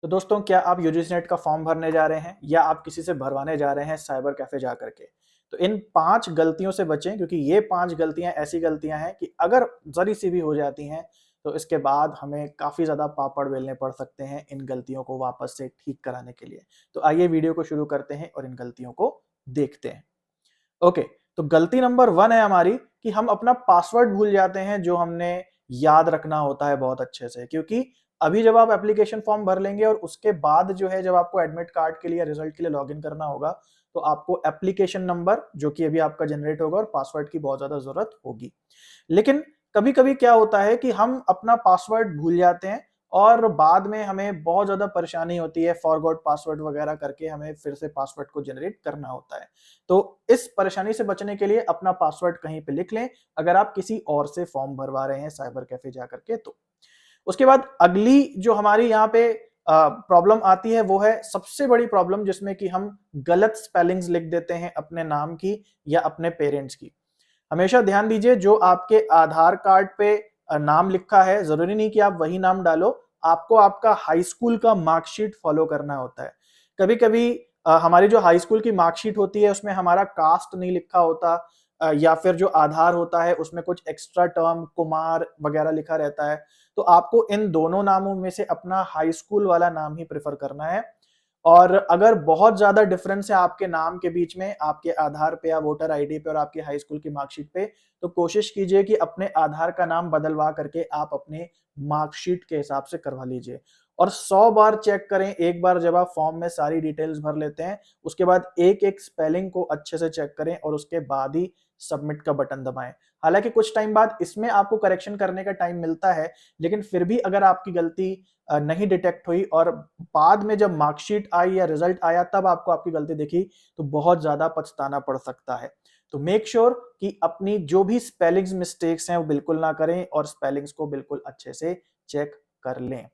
तो दोस्तों, क्या आप यूजीसी नेट का फॉर्म भरने जा रहे हैं या आप किसी से भरवाने जा रहे हैं साइबर कैफे जा करके? तो इन 5 गलतियों से बचें, क्योंकि ये 5 गलतियां ऐसी गलतियां हैं कि अगर जरी सी भी हो जाती हैं तो इसके बाद हमें काफी ज्यादा पापड़ बेलने पड़ सकते हैं इन गलतियों को वापस से ठीक कराने के लिए। तो आइए वीडियो को शुरू करते हैं और इन गलतियों को देखते हैं। ओके, तो गलती नंबर 1 है हमारी कि हम अपना पासवर्ड भूल जाते हैं जो हमने याद रखना होता है बहुत अच्छे से। क्योंकि अभी जब आप एप्लीकेशन फॉर्म भर लेंगे और उसके बाद जो है जब आपको एडमिट कार्ड के लिए रिजल्ट के लिए लॉगिन करना होगा, तो आपको एप्लीकेशन नंबर जो कि अभी आपका जनरेट होगा और पासवर्ड की बहुत ज्यादा जरूरत होगी। लेकिन कभी कभी क्या होता है कि हम अपना पासवर्ड भूल जाते हैं और बाद में हमें बहुत ज्यादा परेशानी होती है, फॉरगॉट पासवर्ड वगैरह करके हमें फिर से पासवर्ड को जनरेट करना होता है। तो इस परेशानी से बचने के लिए अपना पासवर्ड कहीं पे लिख लें अगर आप किसी और से फॉर्म भरवा रहे हैं साइबर कैफे जाकर के। तो उसके बाद अगली जो हमारी यहाँ पे प्रॉब्लम आती है वो है सबसे बड़ी प्रॉब्लम, जिसमें कि हम गलत स्पेलिंग्स लिख देते हैं अपने नाम की या अपने पेरेंट्स की। हमेशा ध्यान दीजिए, जो आपके आधार कार्ड पे नाम लिखा है जरूरी नहीं कि आप वही नाम डालो, आपको आपका हाई स्कूल का मार्कशीट फॉलो करना होता है। कभी कभी हमारी जो हाई स्कूल की मार्कशीट होती है उसमें हमारा कास्ट नहीं लिखा होता, या फिर जो आधार होता है उसमें कुछ एक्स्ट्रा टर्म कुमार वगैरह लिखा रहता है। तो आपको इन दोनों नामों में से अपना हाई स्कूल वाला नाम ही प्रेफर करना है। और अगर बहुत ज्यादा डिफरेंस है आपके नाम के बीच में, आपके आधार पे या वोटर आईडी पे और आपकी हाई स्कूल की मार्कशीट पे, तो कोशिश कीजिए कि अपने आधार का नाम बदलवा करके आप अपने मार्कशीट के हिसाब से करवा लीजिए। और 100 बार चेक करें, एक बार जब आप फॉर्म में सारी डिटेल्स भर लेते हैं उसके बाद एक एक स्पेलिंग को अच्छे से चेक करें और उसके बाद ही सबमिट का बटन दबाएं। हालांकि कुछ टाइम बाद इसमें आपको करेक्शन करने का टाइम मिलता है, लेकिन फिर भी अगर आपकी गलती नहीं डिटेक्ट हुई और बाद में जब मार्कशीट आई या रिजल्ट आया तब आपको आपकी गलती दिखी, तो बहुत ज्यादा पछताना पड़ सकता है। तो मेक श्योर कि अपनी जो भी स्पेलिंग्स मिस्टेक्स हैं वो बिल्कुल ना करें और स्पेलिंग्स को बिल्कुल अच्छे से चेक कर लें।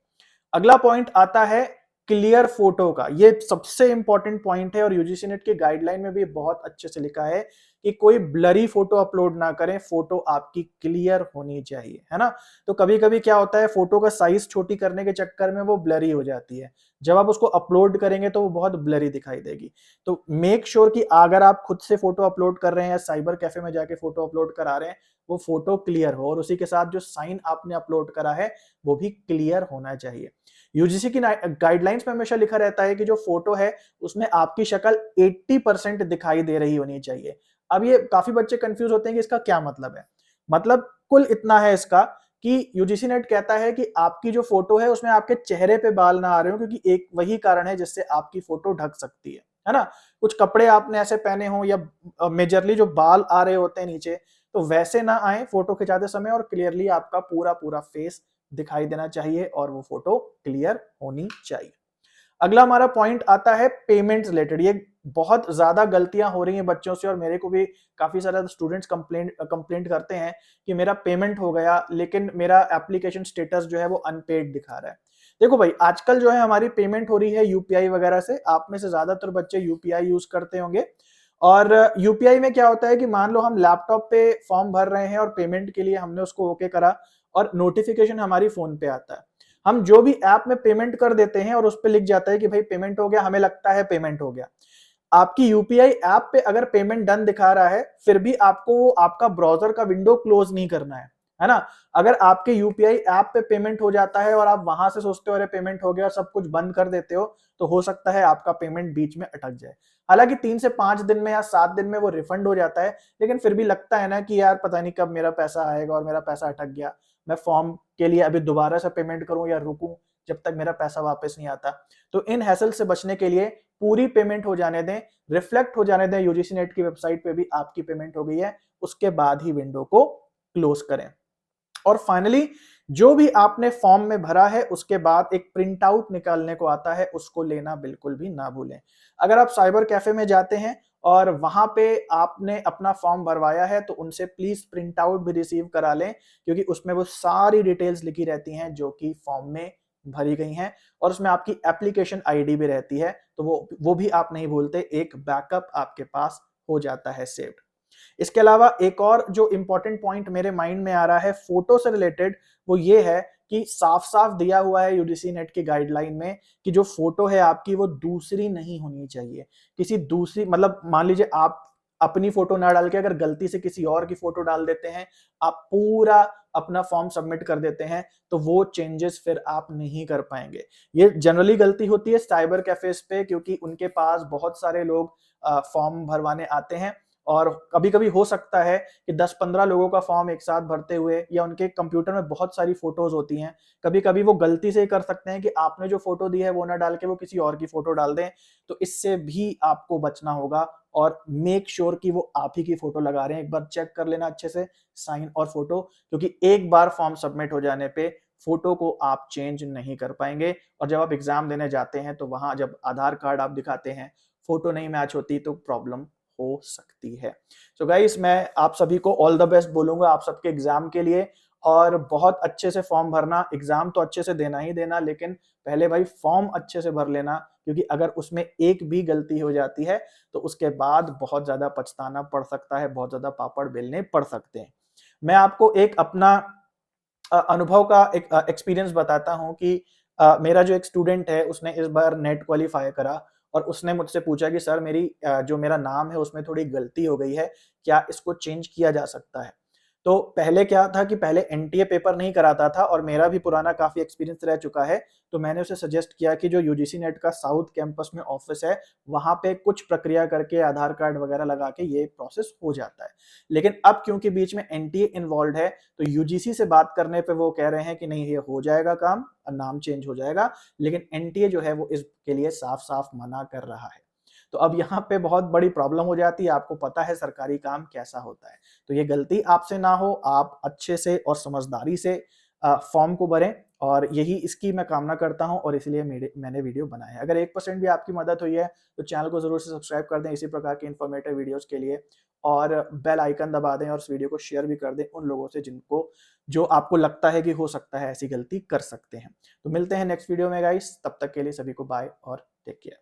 अगला पॉइंट आता है क्लियर फोटो का। ये सबसे इंपॉर्टेंट पॉइंट है और यूजीसी नेट के गाइडलाइन में भी बहुत अच्छे से लिखा है कि कोई ब्लरी फोटो अपलोड ना करें, फोटो आपकी क्लियर होनी चाहिए, है ना। तो कभी कभी क्या होता है, फोटो का साइज छोटी करने के चक्कर में वो ब्लरी हो जाती है, जब आप उसको अपलोड करेंगे तो वो बहुत ब्लरी दिखाई देगी। तो मेक श्योर कि अगर आप खुद से फोटो अपलोड कर रहे हैं या साइबर कैफे में जाके फोटो अपलोड करा रहे हैं, वो फोटो क्लियर हो और उसी के साथ जो साइन आपने अपलोड करा है वो भी क्लियर होना चाहिए। यूजीसी की गाइडलाइंस में हमेशा लिखा रहता है कि जो फोटो है उसमें आपकी शक्ल 80% दिखाई दे रही होनी चाहिए। अब ये काफी बच्चे कंफ्यूज होते हैं कि इसका क्या मतलब है। मतलब कुल इतना है इसका कि यूजीसी नेट कहता है कि आपकी जो फोटो है उसमें आपके चेहरे पे बाल ना आ रहे हो, क्योंकि एक वही कारण है जिससे आपकी फोटो ढक सकती है ना। कुछ कपड़े आपने ऐसे पहने हो या मेजरली जो बाल आ रहे होते हैं नीचे, तो वैसे ना आए फोटो खिंचाते समय और क्लियरली आपका पूरा पूरा फेस दिखाई देना चाहिए और वो फोटो क्लियर होनी चाहिए। अगला हमारा पॉइंट आता है पेमेंट रिलेटेड। ये बहुत ज्यादा गलतियां हो रही हैं बच्चों से और मेरे को भी काफी सारे स्टूडेंट्स कंप्लेंट करते हैं कि मेरा पेमेंट हो गया लेकिन मेरा एप्लीकेशन स्टेटस जो है वो अनपेड दिखा रहा है। देखो भाई, आजकल जो है हमारी पेमेंट हो रही है यूपीआई वगैरह से। आप में से ज्यादातर बच्चे यूपीआई यूज करते होंगे। और यूपीआई में क्या होता है कि मान लो हम लैपटॉप पे फॉर्म भर रहे हैं और पेमेंट के लिए हमने उसको ओके करा और नोटिफिकेशन हमारी फोन पे आता है। हम जो भी ऐप में पेमेंट कर देते हैं और उस पे लिख जाता है कि भाई पेमेंट हो गया, हमें लगता है पेमेंट हो गया। आपकी यूपीआई ऐप पे अगर पेमेंट डन दिखा रहा है फिर भी आपको वो आपका ब्राउजर का विंडो क्लोज नहीं करना है ना। अगर आपके यूपीआई ऐप पे पेमेंट हो जाता है और आप वहां से सोचते हो अरे पेमेंट हो गया, सब कुछ बंद कर देते हो, तो हो सकता है आपका पेमेंट बीच में अटक जाए। हालांकि 3 से 5 दिन में या 7 दिन में वो रिफंड हो जाता है, लेकिन फिर भी लगता है ना कि यार पता नहीं कब मेरा पैसा आएगा और मेरा पैसा अटक गया, मैं फॉर्म के लिए अभी दोबारा से पेमेंट करूं या रुकूं जब तक मेरा पैसा वापस नहीं आता। तो इन हैसल से बचने के लिए पूरी पेमेंट हो जाने दें, रिफ्लेक्ट हो जाने दें यूजीसी नेट की वेबसाइट पे भी आपकी पेमेंट हो गई है, उसके बाद ही विंडो को क्लोज करें। और फाइनली, जो भी आपने फॉर्म में भरा है उसके बाद एक प्रिंट आउट निकालने को आता है, उसको लेना बिल्कुल भी ना भूलें। अगर आप साइबर कैफे में जाते हैं और वहां पे आपने अपना फॉर्म भरवाया है तो उनसे प्लीज प्रिंट आउट भी रिसीव करा लें, क्योंकि उसमें वो सारी डिटेल्स लिखी रहती हैं जो कि फॉर्म में भरी गई हैं और उसमें आपकी एप्लीकेशन आईडी भी रहती है, तो वो भी आप नहीं भूलते, एक बैकअप आपके पास हो जाता है सेव्ड। इसके अलावा एक और जो इंपॉर्टेंट पॉइंट मेरे माइंड में आ रहा है फोटो से रिलेटेड, वो ये है कि साफ साफ दिया हुआ है यूजीसी नेट की गाइडलाइन में कि जो फोटो है आपकी वो दूसरी नहीं होनी चाहिए। किसी दूसरी मतलब मान लीजिए आप अपनी फोटो ना डाल के अगर गलती से किसी और की फोटो डाल देते हैं, आप पूरा अपना फॉर्म सबमिट कर देते हैं, तो वो चेंजेस फिर आप नहीं कर पाएंगे। ये जनरली गलती होती है साइबर कैफेज पे, क्योंकि उनके पास बहुत सारे लोग फॉर्म भरवाने आते हैं और कभी कभी हो सकता है कि 10-15 लोगों का फॉर्म एक साथ भरते हुए, या उनके कंप्यूटर में बहुत सारी फोटोज होती हैं, कभी कभी वो गलती से ही कर सकते हैं कि आपने जो फोटो दी है वो ना डाल के वो किसी और की फोटो डाल दें। तो इससे भी आपको बचना होगा और मेक श्योर कि वो आप ही की फोटो लगा रहे हैं। एक बार चेक कर लेना अच्छे से साइन और फोटो, क्योंकि एक बार फॉर्म सबमिट हो जाने पे फोटो को आप चेंज नहीं कर पाएंगे। और जब आप एग्जाम देने जाते हैं तो वहां जब आधार कार्ड आप दिखाते हैं, फोटो नहीं मैच होती तो प्रॉब्लम हो सकती है। सो गाइस, मैं आप सभी को ऑल द बेस्ट बोलूंगा आप सबके एग्जाम के लिए, और बहुत अच्छे से फॉर्म भरना। एग्जाम तो अच्छे से देना ही देना, लेकिन पहले भाई फॉर्म अच्छे से भर लेना, क्योंकि अगर उसमें एक भी गलती हो जाती है तो उसके बाद बहुत ज्यादा पछताना पड़ सकता है, बहुत ज्यादा पापड़ बेलने पड़ सकते हैं। मैं आपको एक अपना अनुभव का एक एक्सपीरियंस बताता हूं कि मेरा जो एक स्टूडेंट है उसने इस बार नेट क्वालिफाई करा, और उसने मुझसे पूछा कि सर मेरी जो मेरा नाम है उसमें थोड़ी गलती हो गई है, क्या इसको चेंज किया जा सकता है। तो पहले क्या था कि पहले एनटीए पेपर नहीं कराता था, और मेरा भी पुराना काफी एक्सपीरियंस रह चुका है। तो मैंने उसे सजेस्ट किया कि जो यूजीसी नेट का साउथ कैंपस में ऑफिस है, वहां पे कुछ प्रक्रिया करके आधार कार्ड वगैरह लगा के ये प्रोसेस हो जाता है। लेकिन अब क्योंकि बीच में एनटीए इन्वॉल्व है, तो यूजीसी से बात करने पे वो कह रहे हैं कि नहीं ये हो जाएगा काम, नाम चेंज हो जाएगा, लेकिन एनटीए जो है वो इसके लिए साफ साफ मना कर रहा है। तो अब यहाँ पे बहुत बड़ी प्रॉब्लम हो जाती है। आपको पता है सरकारी काम कैसा होता है, तो ये गलती आपसे ना हो, आप अच्छे से और समझदारी से फॉर्म को भरें, और यही इसकी मैं कामना करता हूं, और इसलिए मैंने वीडियो बनाया है। अगर 1% भी आपकी मदद हुई है तो चैनल को जरूर से सब्सक्राइब कर दें इसी प्रकार के इन्फॉर्मेटिव वीडियोस के लिए, और बेल आइकन दबा दें, और इस वीडियो को शेयर भी कर दें उन लोगों से जिनको जो आपको लगता है कि हो सकता है ऐसी गलती कर सकते हैं। तो मिलते हैं नेक्स्ट वीडियो में गाइस, तब तक के लिए सभी को बाय और टेक केयर।